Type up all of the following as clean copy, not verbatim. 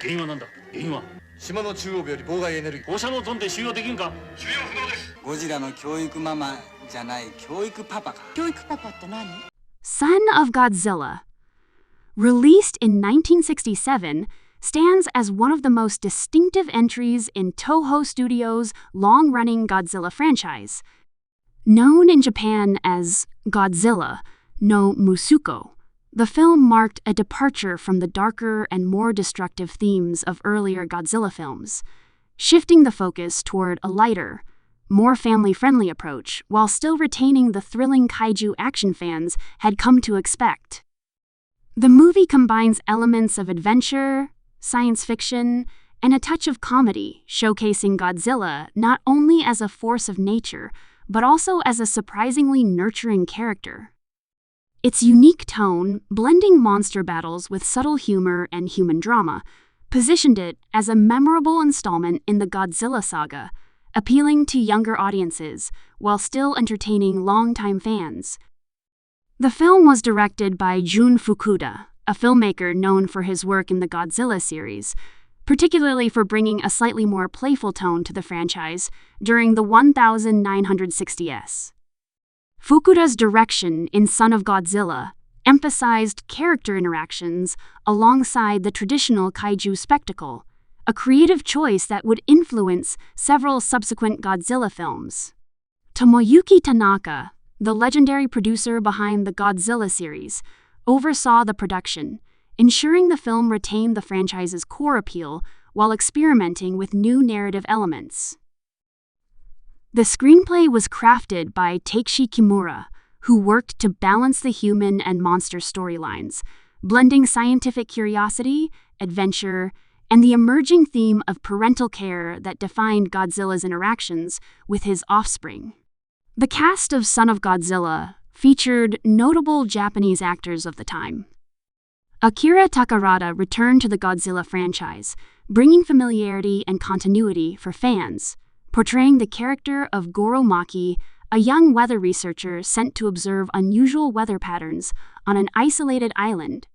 原因は何だ？原因は島の中央部より妨害エネルギー放射能飛んで収容できんか？収容不能です。ゴジラの教育ママじゃない教育パパか。教育パパって何？ Son of Godzilla, released in 1967, stands as one of the most distinctive entries in Toho Studios' long-running Godzilla franchise. Known in Japan as Godzilla no Musuko, the film marked a departure from the darker and more destructive themes of earlier Godzilla films, shifting the focus toward a lighter, more family-friendly approach while still retaining the thrilling kaiju action fans had come to expect. The movie combines elements of adventure, science fiction, and a touch of comedy, showcasing Godzilla not only as a force of nature, but also as a surprisingly nurturing character. Its unique tone, blending monster battles with subtle humor and human drama, positioned it as a memorable installment in the Godzilla saga, appealing to younger audiences while still entertaining longtime fans. The film was directed by Jun Fukuda, a filmmaker known for his work in the Godzilla series, particularly for bringing a slightly more playful tone to the franchise during the 1960s. Fukuda's direction in Son of Godzilla emphasized character interactions alongside the traditional kaiju spectacle, a creative choice that would influence several subsequent Godzilla films. Tomoyuki Tanaka, the legendary producer behind the Godzilla series, oversaw the production, ensuring the film retained the franchise's core appeal while experimenting with new narrative elements. The screenplay was crafted by Takeshi Kimura, who worked to balance the human and monster storylines, blending scientific curiosity, adventure, and the emerging theme of parental care that defined Godzilla's interactions with his offspring. The cast of Son of Godzilla featured notable Japanese actors of the time. Akira Takarada returned to the Godzilla franchise, bringing familiarity and continuity for fans, portraying the character of Goro Maki, a young weather researcher sent to observe unusual weather patterns on an isolated island.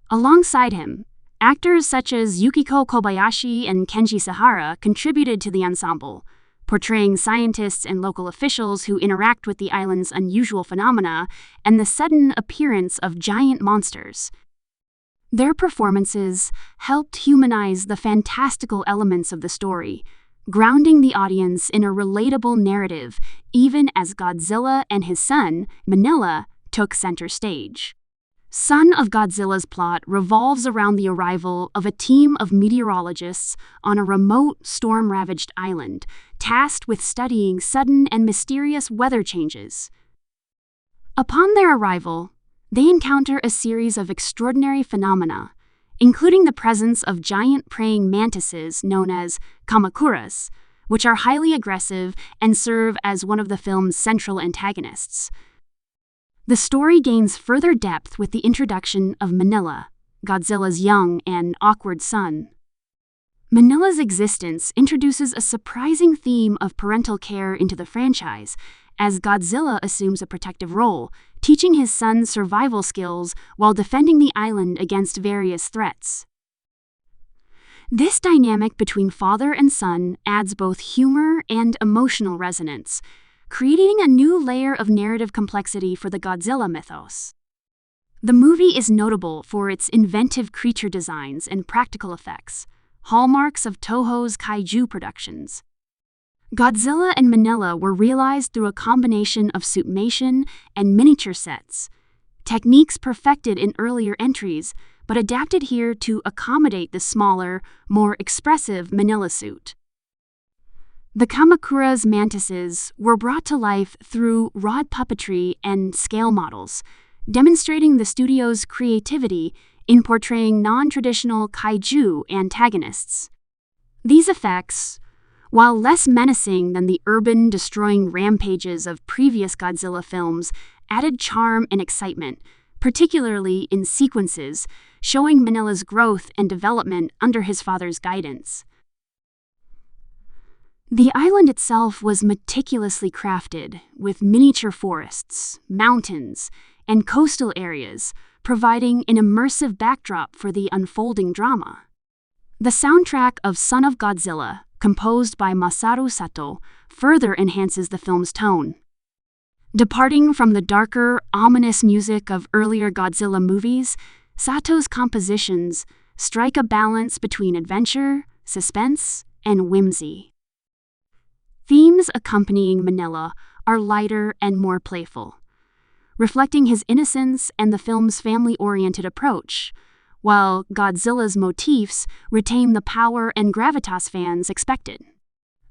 Alongside him, actors such as Yukiko Kobayashi and Kenji Sahara contributed to the ensemble, portraying scientists and local officials who interact with the island's unusual phenomena and the sudden appearance of giant monsters. Their performances helped humanize the fantastical elements of the story, grounding the audience in a relatable narrative even as Godzilla and his son, Minilla, took center stage. Son of Godzilla's plot revolves around the arrival of a team of meteorologists on a remote, storm-ravaged island, tasked with studying sudden and mysterious weather changes. Upon their arrival, they encounter a series of extraordinary phenomena, including the presence of giant praying mantises known as Kamacuras, which are highly aggressive and serve as one of the film's central antagonists. The story gains further depth with the introduction of Minilla, Godzilla's young and awkward son. Minilla's existence introduces a surprising theme of parental care into the franchise, as Godzilla assumes a protective role, teaching his son survival skills while defending the island against various threats. This dynamic between father and son adds both humor and emotional resonance, creating a new layer of narrative complexity for the Godzilla mythos. The movie is notable for its inventive creature designs and practical effects, hallmarks of Toho's Kaiju productions. Godzilla and Minilla were realized through a combination of suitmation and miniature sets, techniques perfected in earlier entries but adapted here to accommodate the smaller, more expressive Minilla suit. The Kamacuras mantises were brought to life through rod puppetry and scale models, demonstrating the studio's creativity in portraying non-traditional kaiju antagonists. These effects, while less menacing than the urban-destroying rampages of previous Godzilla films, added charm and excitement, particularly in sequences showing Minilla's growth and development under his father's guidance. The island itself was meticulously crafted, with miniature forests, mountains, and coastal areas, providing an immersive backdrop for the unfolding drama. The soundtrack of Son of Godzilla, composed by Masaru Sato, further enhances the film's tone. Departing from the darker, ominous music of earlier Godzilla movies, Sato's compositions strike a balance between adventure, suspense, and whimsy. Themes accompanying Minilla are lighter and more playful, reflecting his innocence and the film's family-oriented approach, while Godzilla's motifs retain the power and gravitas fans expected.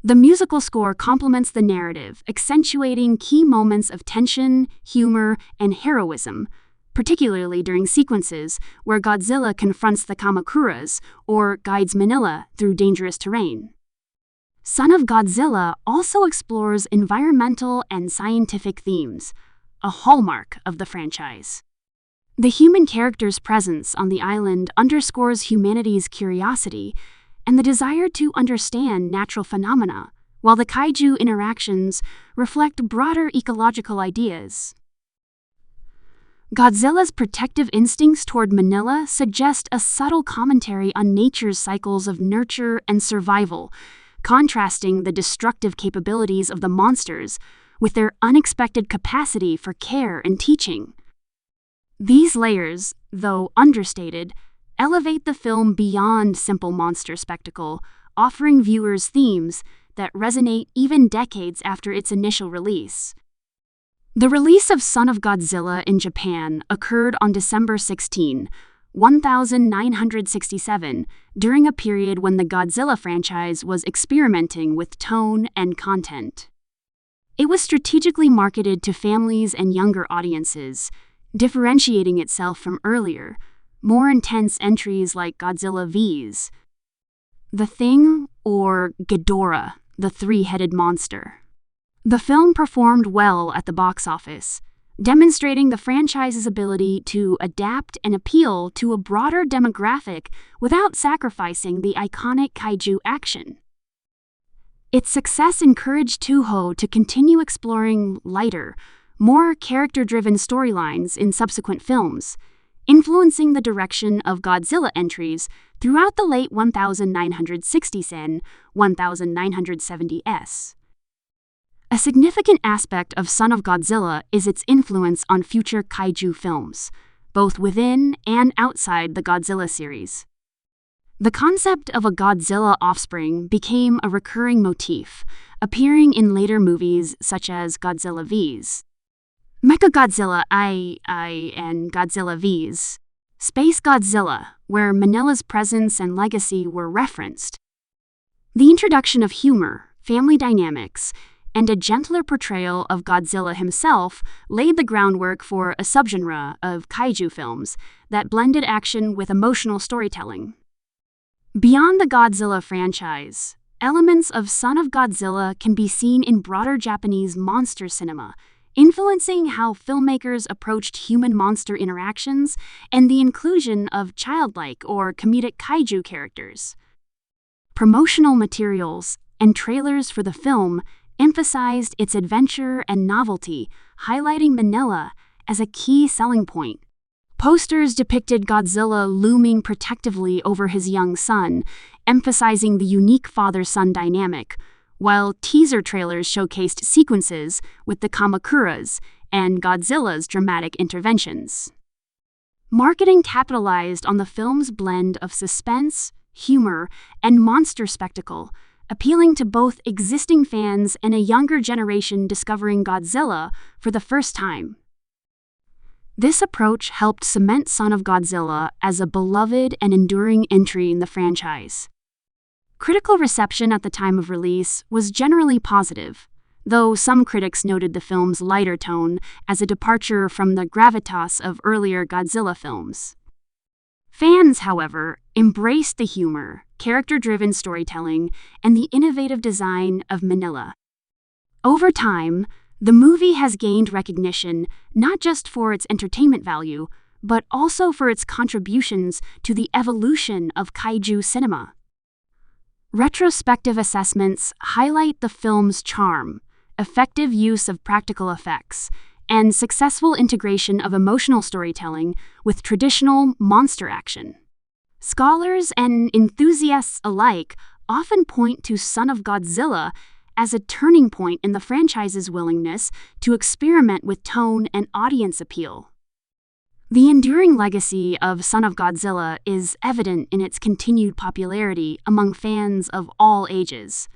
The musical score complements the narrative, accentuating key moments of tension, humor, and heroism, particularly during sequences where Godzilla confronts the Kamacuras or guides Minilla through dangerous terrain. Son of Godzilla also explores environmental and scientific themes, a hallmark of the franchise. The human character's presence on the island underscores humanity's curiosity and the desire to understand natural phenomena, while the kaiju interactions reflect broader ecological ideas. Godzilla's protective instincts toward Minilla suggest a subtle commentary on nature's cycles of nurture and survival, contrasting the destructive capabilities of the monsters with their unexpected capacity for care and teaching. These layers, though understated, elevate the film beyond simple monster spectacle, offering viewers themes that resonate even decades after its initial release. The release of Son of Godzilla in Japan occurred on December 16, 1967, during a period when the Godzilla franchise was experimenting with tone and content. It was strategically marketed to families and younger audiences, differentiating itself from earlier, more intense entries like Godzilla vs. The Thing or Ghidorah, the three-headed monster. The film performed well at the box office, demonstrating the franchise's ability to adapt and appeal to a broader demographic without sacrificing the iconic kaiju action. Its success encouraged Toho to continue exploring lighter, more character-driven storylines in subsequent films, influencing the direction of Godzilla entries throughout the late 1960s and 1970s. A significant aspect of Son of Godzilla is its influence on future kaiju films, both within and outside the Godzilla series. The concept of a Godzilla offspring became a recurring motif, appearing in later movies such as Godzilla vs. Mechagodzilla I and Godzilla vs. Space Godzilla, where Minilla's presence and legacy were referenced. The introduction of humor, family dynamics, and a gentler portrayal of Godzilla himself laid the groundwork for a subgenre of kaiju films that blended action with emotional storytelling. Beyond the Godzilla franchise, elements of Son of Godzilla can be seen in broader Japanese monster cinema, influencing how filmmakers approached human-monster interactions and the inclusion of childlike or comedic kaiju characters. Promotional materials and trailers for the film emphasized its adventure and novelty, highlighting Minilla as a key selling point. Posters depicted Godzilla looming protectively over his young son, emphasizing the unique father-son dynamic, while teaser trailers showcased sequences with the Kamacuras and Godzilla's dramatic interventions. Marketing capitalized on the film's blend of suspense, humor, and monster spectacle, appealing to both existing fans and a younger generation discovering Godzilla for the first time. This approach helped cement Son of Godzilla as a beloved and enduring entry in the franchise. Critical reception at the time of release was generally positive, though some critics noted the film's lighter tone as a departure from the gravitas of earlier Godzilla films. Fans, however, embraced the humor, character-driven storytelling, and the innovative design of Minilla. Over time, the movie has gained recognition not just for its entertainment value, but also for its contributions to the evolution of kaiju cinema. Retrospective assessments highlight the film's charm, effective use of practical effects, and successful integration of emotional storytelling with traditional monster action. Scholars and enthusiasts alike often point to Son of Godzilla as a turning point in the franchise's willingness to experiment with tone and audience appeal. The enduring legacy of Son of Godzilla is evident in its continued popularity among fans of all ages.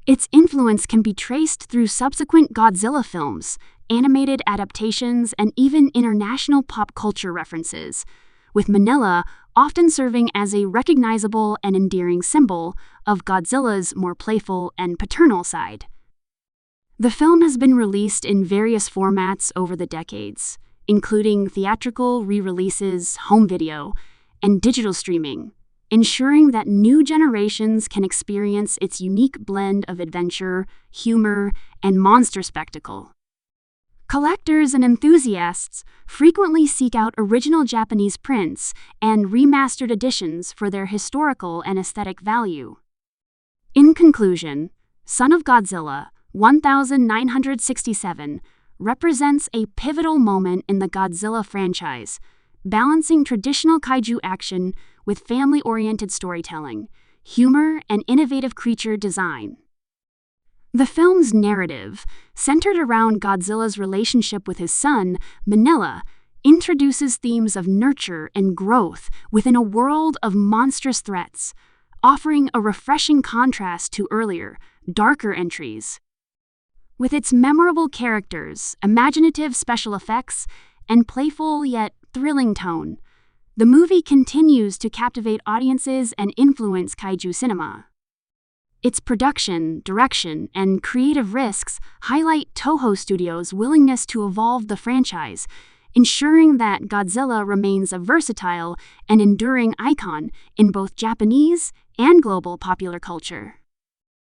Its influence can be traced through subsequent Godzilla films, animated adaptations, and even international pop culture references, with Minilla often serving as a recognizable and endearing symbol of Godzilla's more playful and paternal side. The film has been released in various formats over the decades, including theatrical re-releases, home video, and digital streaming, ensuring that new generations can experience its unique blend of adventure, humor, and monster spectacle. Collectors and enthusiasts frequently seek out original Japanese prints and remastered editions for their historical and aesthetic value. In conclusion, Son of Godzilla 1967 represents a pivotal moment in the Godzilla franchise, balancing traditional kaiju action with family-oriented storytelling, humor, and innovative creature design. The film's narrative, centered around Godzilla's relationship with his son, Minilla, introduces themes of nurture and growth within a world of monstrous threats, offering a refreshing contrast to earlier, darker entries. With its memorable characters, imaginative special effects, and playful yet thrilling tone, the movie continues to captivate audiences and influence kaiju cinema. Its production, direction, and creative risks highlight Toho Studios' willingness to evolve the franchise, ensuring that Godzilla remains a versatile and enduring icon in both Japanese and global popular culture.